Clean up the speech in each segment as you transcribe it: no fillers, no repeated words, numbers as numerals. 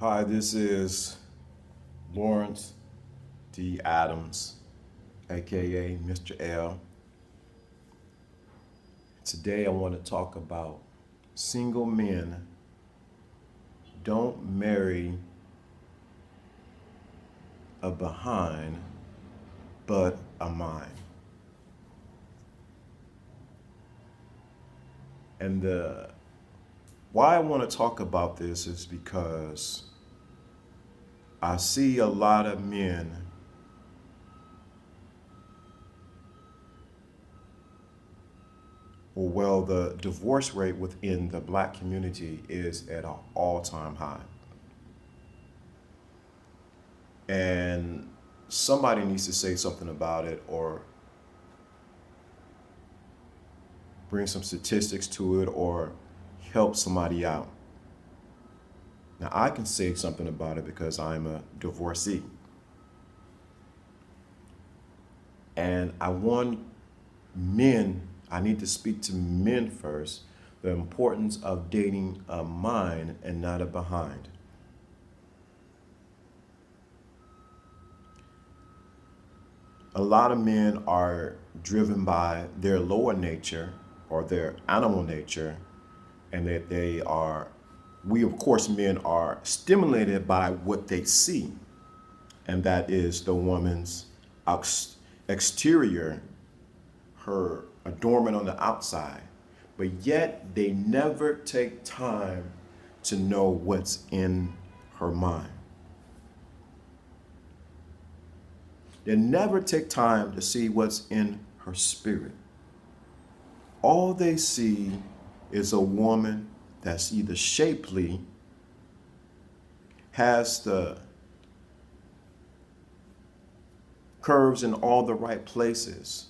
Hi, this is Lawrence D. Adams, aka Mr. L. Today I want to talk about single men don't marry a behind, but a mind. And why I want to talk about this is because I see a lot of men well, the divorce rate within the black community is at an all-time high. And somebody needs to say something about it or bring some statistics to it or help somebody out. Now, I can say something about it because I'm a divorcee. And I need to speak to men first, the importance of dating a mind and not a behind. A lot of men are driven by their lower nature or their animal nature, and that we of course, men are stimulated by what they see, and that is the woman's exterior, her adornment on the outside, but yet they never take time to know what's in her mind. They never take time to see what's in her spirit. All they see is a woman that's either shapely, has the curves in all the right places,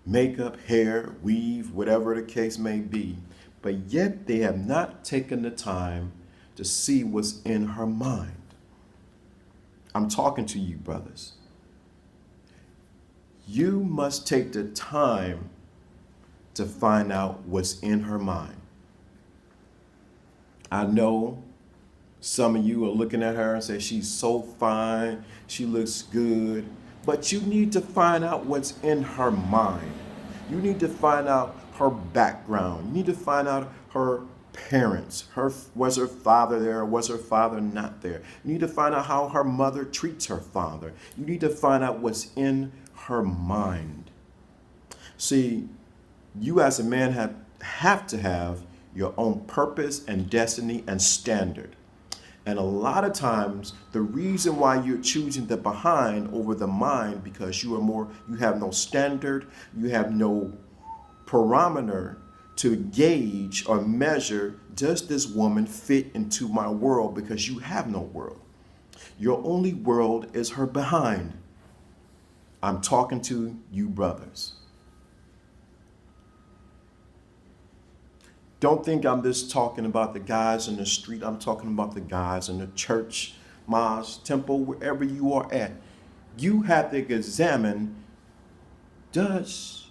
makeup, hair, weave, whatever the case may be, but yet they have not taken the time to see what's in her mind. I'm talking to you, brothers. You must take the time to find out what's in her mind. I know some of you are looking at her and say she's so fine, she looks good, but you need to find out what's in her mind. You need to find out her background. You need to find out her parents. Was her father there or was her father not there? You need to find out how her mother treats her father. You need to find out what's in her mind. See, you as a man have to have your own purpose and destiny and standard. And a lot of times, the reason why you're choosing the behind over the mind because you have no standard, you have no parameter to gauge or measure, does this woman fit into my world, because you have no world. Your only world is her behind. I'm talking to you brothers. Don't think I'm just talking about the guys in the street. I'm talking about the guys in the church, mosque, temple, wherever you are at. You have to examine, does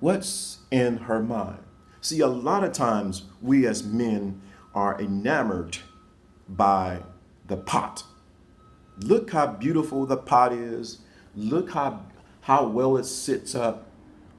what's in her mind. See, a lot of times we as men are enamored by the pot. Look how beautiful the pot is. Look how well it sits up.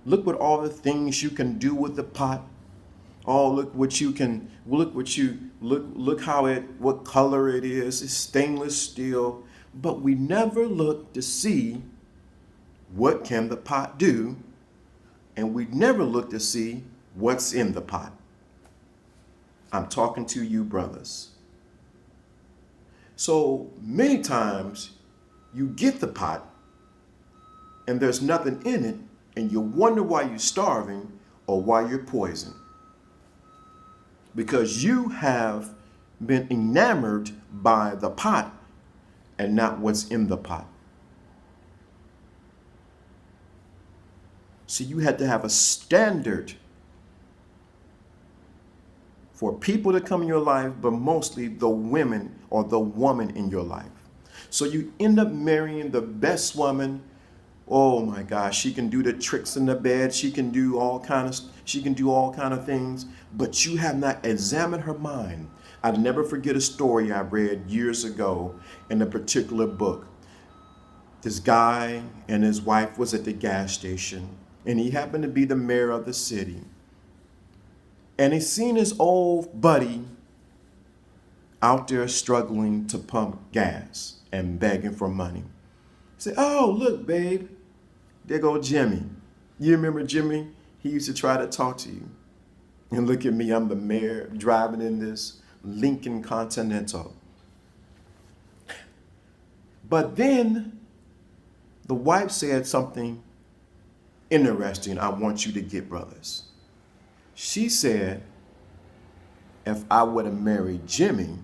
Look what all the things you can do with the pot. Oh, look what color it is. It's stainless steel. But we never look to see what can the pot do, and we never look to see what's in the pot. I'm talking to you brothers. So many times you get the pot and there's nothing in it, and you wonder why you're starving or why you're poisoned. Because you have been enamored by the pot and not what's in the pot. So you had to have a standard for people to come in your life, but mostly the women or the woman in your life. So you end up marrying the best woman. Oh my gosh, she can do the tricks in the bed. She can do all kind of things, but you have not examined her mind. I'll never forget a story I read years ago in a particular book. This guy and his wife was at the gas station, and he happened to be the mayor of the city. And he seen his old buddy out there struggling to pump gas and begging for money. He said, "Oh, look, babe, there go Jimmy. You remember Jimmy? He used to try to talk to you. And look at me, I'm the mayor driving in this Lincoln Continental." But then the wife said something interesting I want you to get, brothers. She said, if I would have married Jimmy,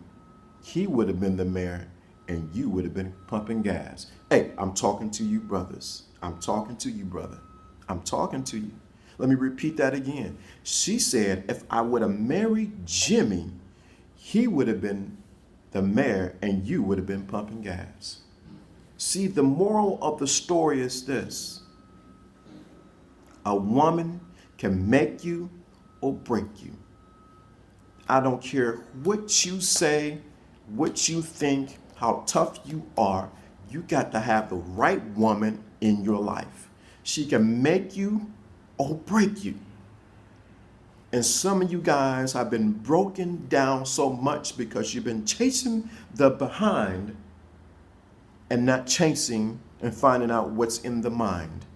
he would have been the mayor and you would have been pumping gas. Hey, I'm talking to you, brothers. I'm talking to you, brother. I'm talking to you. Let me repeat that again. She said, if I would have married Jimmy, he would have been the mayor and you would have been pumping gas. See, the moral of the story is this. A woman can make you or break you. I don't care what you say, what you think, how tough you are. You got to have the right woman in your life. She can make you or break you. And some of you guys have been broken down so much because you've been chasing the behind and not chasing and finding out what's in the mind.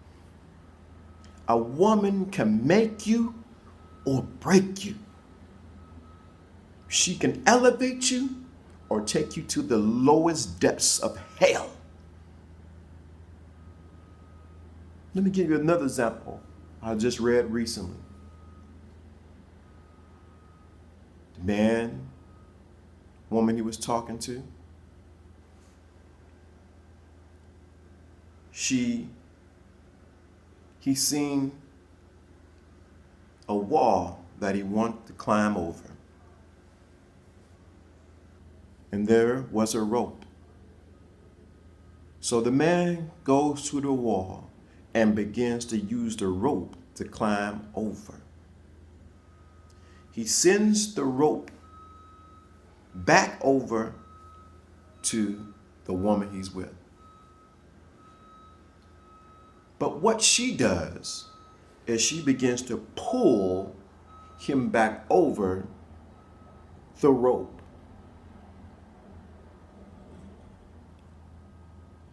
A woman can make you or break you. She can elevate you or take you to the lowest depths of hell. Let me give you another example I just read recently. The woman he was talking to, he seen a wall that he wanted to climb over. And there was a rope. So the man goes to the wall and begins to use the rope to climb over. He sends the rope back over to the woman he's with. But what she does is she begins to pull him back over the rope.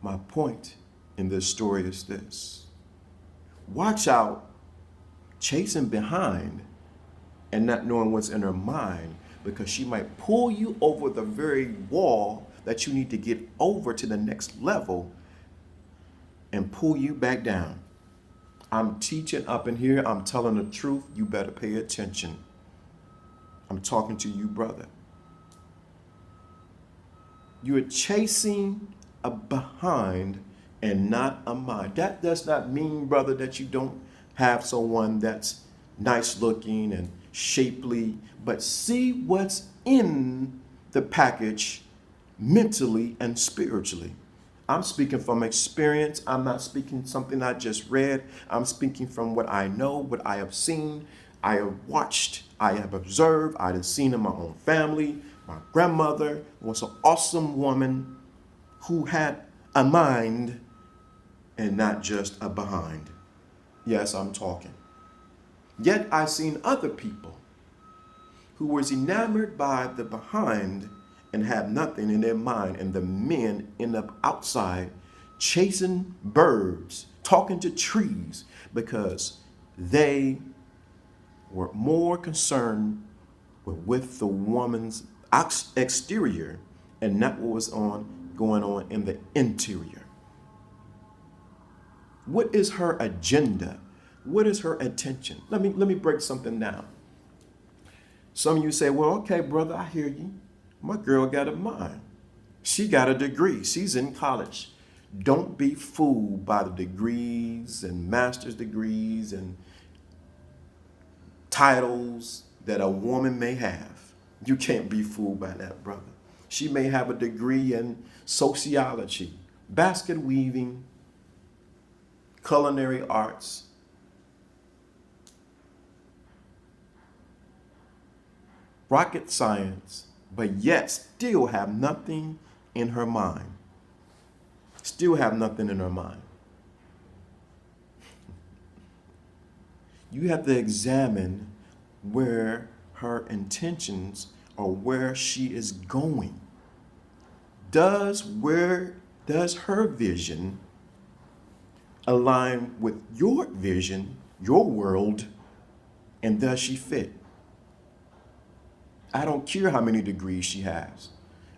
My point in this story is this. Watch out chasing behind and not knowing what's in her mind, because she might pull you over the very wall that you need to get over to the next level and pull you back down. I'm teaching up in here. I'm telling the truth. You better pay attention. I'm talking to you, brother. You are chasing a behind and not a mind. That does not mean, brother, that you don't have someone that's nice looking and shapely, but see what's in the package mentally and spiritually. I'm speaking from experience. I'm not speaking something I just read. I'm speaking from what I know, what I have seen, I have watched, I have observed, I have seen in my own family. My grandmother was an awesome woman who had a mind and not just a behind. Yes, I'm talking. Yet I've seen other people who was enamored by the behind and had nothing in their mind, and the men end up outside chasing birds, talking to trees, because they were more concerned with the woman's exterior and not what was going on in the interior. What is her agenda? What is her intention? Let me break something down. Some of you say, well, okay, brother, I hear you. My girl got a mind. She got a degree. She's in college. Don't be fooled by the degrees and master's degrees and titles that a woman may have. You can't be fooled by that, brother. She may have a degree in sociology, basket weaving, culinary arts, rocket science, but yet still have nothing in her mind. Still have nothing in her mind. You have to examine where her intentions or where she is going. Does her vision align with your vision, your world, and does she fit? I don't care how many degrees she has.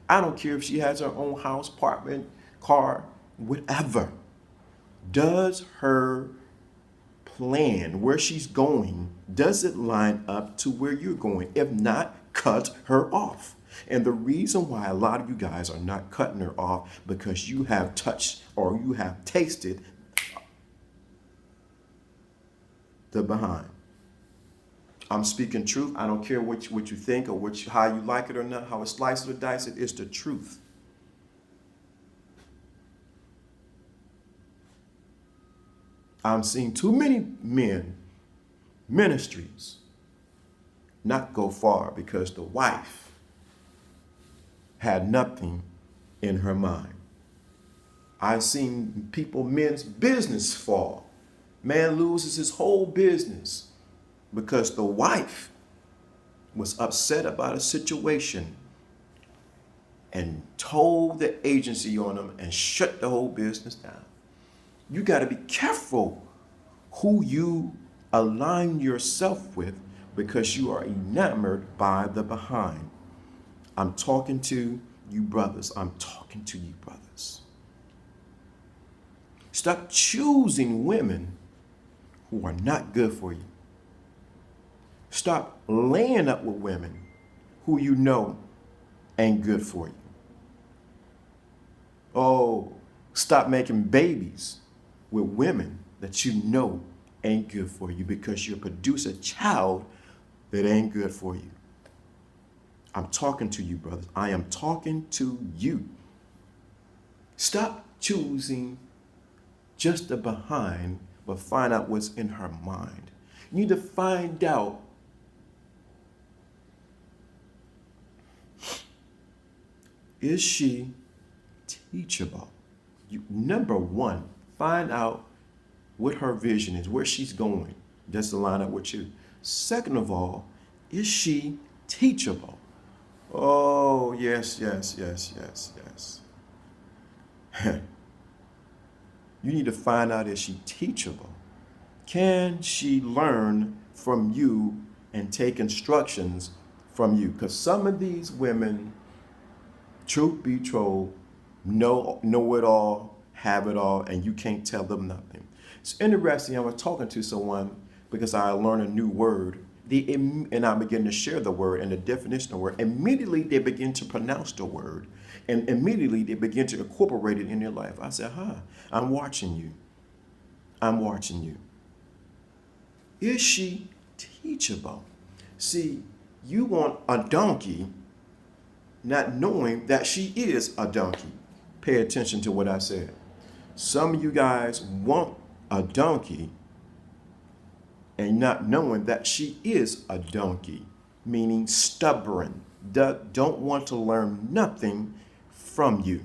I don't care if she has her own house, apartment, car, whatever. Does her plan, where she's going, does it line up to where you're going? If not, cut her off. And the reason why a lot of you guys are not cutting her off, because you have touched or you have tasted the behind. I'm speaking truth. I don't care what you think or how you like it or not, how it's sliced or diced. It's the truth. I'm seeing too many men, ministries, not go far because the wife had nothing in her mind. I've seen men's business fall. Man loses his whole business because the wife was upset about a situation and told the agency on him and shut the whole business down. You got to be careful who you align yourself with, because you are enamored by the behind. I'm talking to you brothers. I'm talking to you brothers. Stop choosing women who are not good for you. Stop laying up with women who you know ain't good for you. Oh, stop making babies with women that you know ain't good for you, because you'll produce a child that ain't good for you. I'm talking to you, brothers. I am talking to you. Stop choosing just the behind, but find out what's in her mind. You need to find out is she teachable? Number one, find out what her vision is, where she's going, just to line up with you. Second of all, is she teachable? Oh, yes. You need to find out, is she teachable? Can she learn from you and take instructions from you? Because some of these women, truth be told, know it all, have it all, and you can't tell them nothing. It's interesting. I was talking to someone because I learned a new word, and I began to share the word and the definition of the word. Immediately they begin to pronounce the word, and immediately they begin to incorporate it in their life. I said, I'm watching you. I'm watching you. Is she teachable? See, you want a donkey, not knowing that she is a donkey. Pay attention to what I said. Some of you guys want a donkey and not knowing that she is a donkey, meaning stubborn, don't want to learn nothing from you.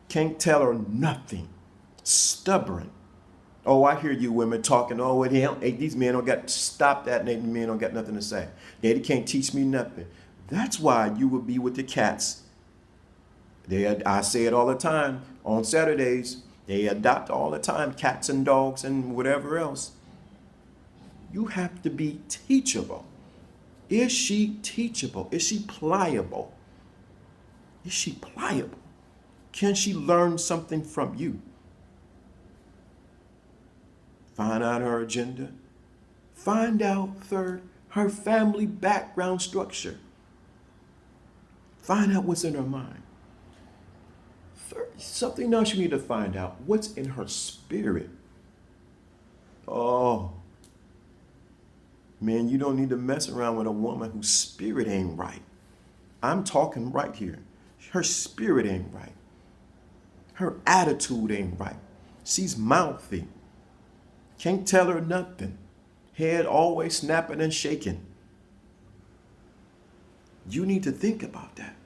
Can't tell her nothing. Stubborn. Oh, I hear you women talking, oh, these men don't got, stop that, these men don't got nothing to say. Daddy can't teach me nothing. That's why you will be with the cats. I say it all the time on Saturdays. They adopt all the time, cats and dogs and whatever else. You have to be teachable. Is she teachable? Is she pliable? Is she pliable? Can she learn something from you? Find out her agenda. Find out, third, her family background structure. Find out what's in her mind. Something else you need to find out, what's in her spirit. Oh, man, you don't need to mess around with a woman whose spirit ain't right. I'm talking right here. Her spirit ain't right. Her attitude ain't right. She's mouthy. Can't tell her nothing. Head always snapping and shaking. You need to think about that.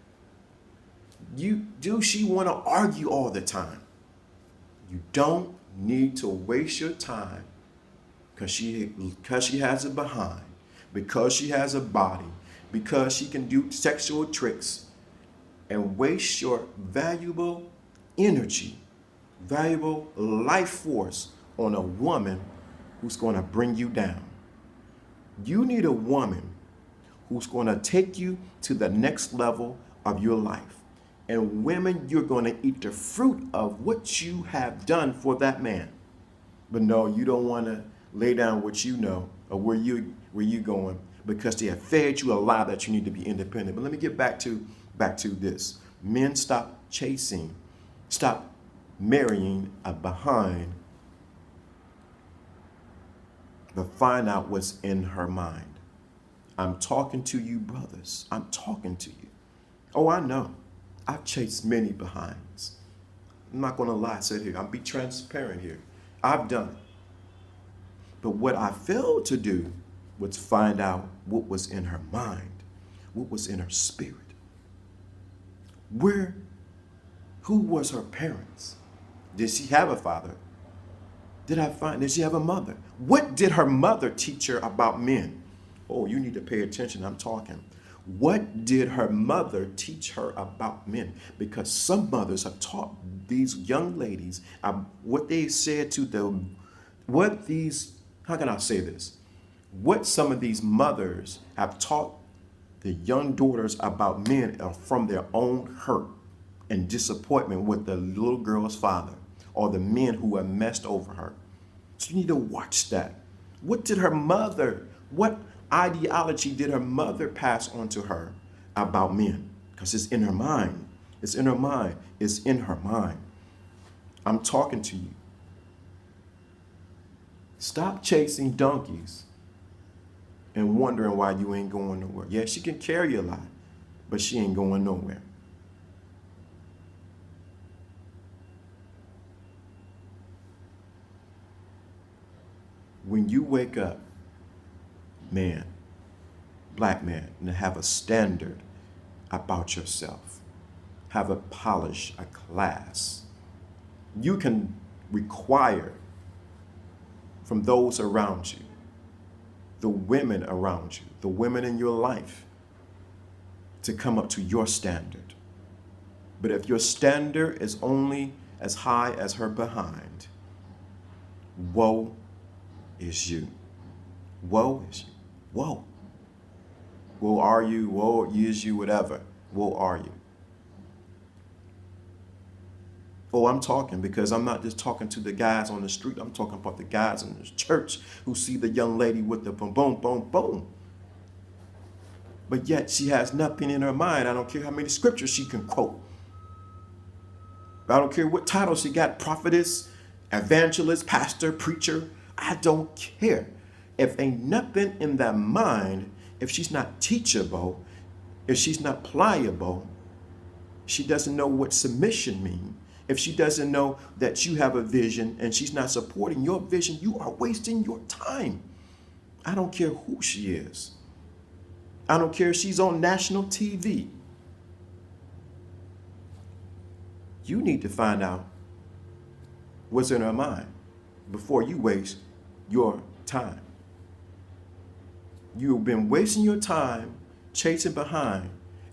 Do she want to argue all the time? You don't need to waste your time because she has a behind, because she has a body, because she can do sexual tricks, and waste your valuable energy, valuable life force on a woman who's going to bring you down. You need a woman who's going to take you to the next level of your life. And women, you're going to eat the fruit of what you have done for that man. But no, you don't want to lay down what you know or where you going, because they have fed you a lie that you need to be independent. But let me get back to this. Men, stop chasing, stop marrying a behind, but find out what's in her mind. I'm talking to you, brothers. I'm talking to you. Oh, I know. I've chased many behinds. I'm not going to lie, sit here. I'll be transparent here. I've done it. But what I failed to do was find out what was in her mind, what was in her spirit. Who was her parents? Did she have a father? Did she have a mother? What did her mother teach her about men? Oh, you need to pay attention. I'm talking. What did her mother teach her about men? Because some mothers have taught these young ladies what they said to them, how can I say this? What some of these mothers have taught the young daughters about men are from their own hurt and disappointment with the little girl's father or the men who have messed over her. So you need to watch that. What ideology did her mother pass on to her about men? Because it's in her mind. It's in her mind. It's in her mind. I'm talking to you. Stop chasing donkeys and wondering why you ain't going nowhere. Yeah, she can carry a lot, but she ain't going nowhere. When you wake up, man, black man, and have a standard about yourself, have a polish, a class, you can require from those around you, the women around you, the women in your life, to come up to your standard. But if your standard is only as high as her behind, woe is you. Woe is you. Woe. Woe are you, woe is you, whatever. Woe are you. Oh, I'm talking because I'm not just talking to the guys on the street. I'm talking about the guys in the church who see the young lady with the boom, boom, boom, boom. But yet she has nothing in her mind. I don't care how many scriptures she can quote. I don't care what title she got, prophetess, evangelist, pastor, preacher. I don't care. If ain't nothing in that mind, if she's not teachable, if she's not pliable, she doesn't know what submission means. If she doesn't know that you have a vision and she's not supporting your vision, you are wasting your time. I don't care who she is. I don't care if she's on national TV. You need to find out what's in her mind before you waste your time. You've been wasting your time chasing behind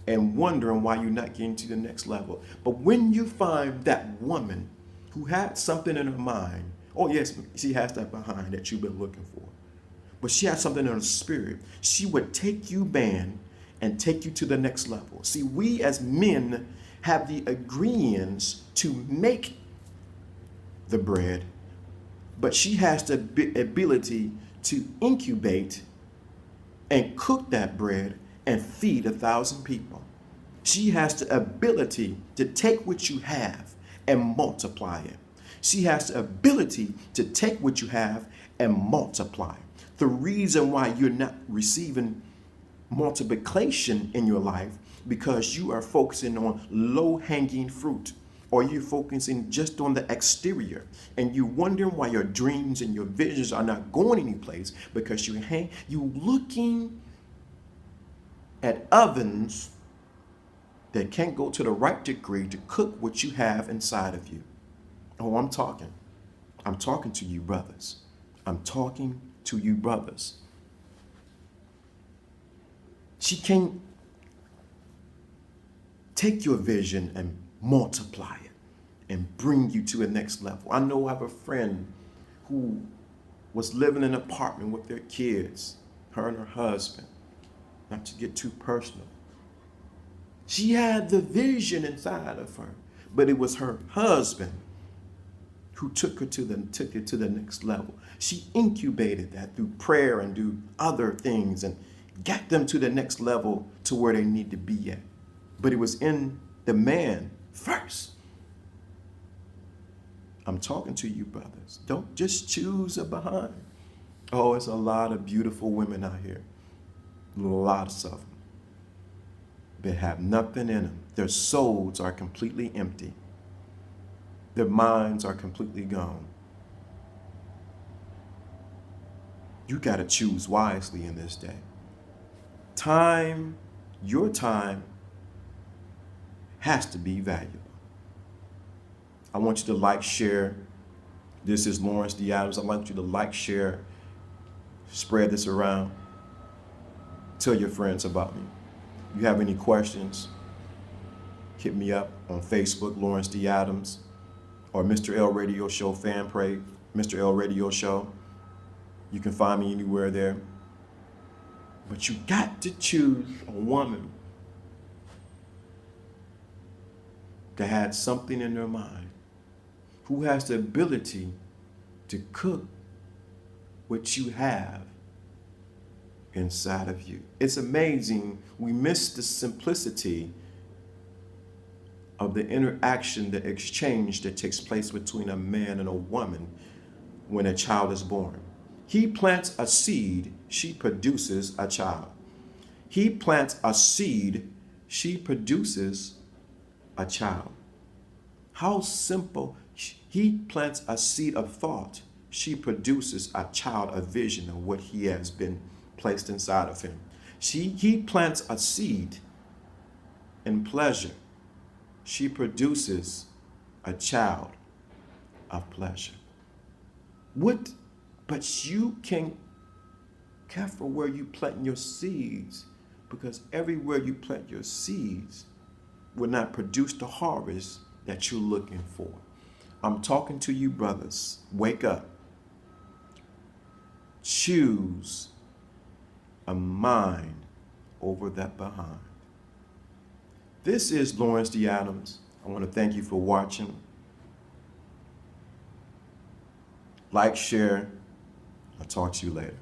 and wondering why you're not getting to the next level. But when you find that woman who had something in her mind, oh yes, she has that behind that you've been looking for, but she has something in her spirit, she would take you, man, and take you to the next level. See, we as men have the ingredients to make the bread, but she has the ability to incubate and cook that bread and feed 1,000 people. She has the ability to take what you have and multiply it. She has the ability to take what you have and multiply. The reason why you're not receiving multiplication in your life because you are focusing on low-hanging fruit, or you're focusing just on the exterior, and you're wondering why your dreams and your visions are not going any place because you looking at ovens that can't go to the right degree to cook what you have inside of you. Oh, I'm talking. I'm talking to you, brothers. I'm talking to you, brothers. She can't take your vision and multiply it and bring you to a next level. I know I have a friend who was living in an apartment with their kids, her and her husband, not to get too personal. She had the vision inside of her, but it was her husband who took it to the next level. She incubated that through prayer and through other things and got them to the next level to where they need to be at. But it was in the man first. I'm talking to you, brothers. Don't just choose a behind. Oh, it's a lot of beautiful women out here. Lots of them. They have nothing in them. Their souls are completely empty. Their minds are completely gone. You got to choose wisely in this day. Time, your time, has to be valuable. I want you to like, share. This is Lawrence D. Adams. I want you to like, share, spread this around. Tell your friends about me. If you have any questions, hit me up on Facebook, Lawrence D. Adams, or Mr. L Radio Show fan page, Mr. L Radio Show. You can find me anywhere there. But you got to choose a woman that had something in their mind, who has the ability to cook what you have inside of you. It's amazing. We miss the simplicity of the interaction, the exchange that takes place between a man and a woman when a child is born. He plants a seed, she produces a child. He plants a seed, she produces a child. How simple. He plants a seed of thought, she produces a child, a vision of what he has been placed inside of him. He plants a seed in pleasure, she produces a child of pleasure. But you can careful where you plant your seeds, because everywhere you plant your seeds will not produce the harvest that you're looking for. I'm talking to you, brothers. Wake up. Choose a mind over that behind. This is Lawrence D. Adams. I want to thank you for watching. Like, share. I'll talk to you later.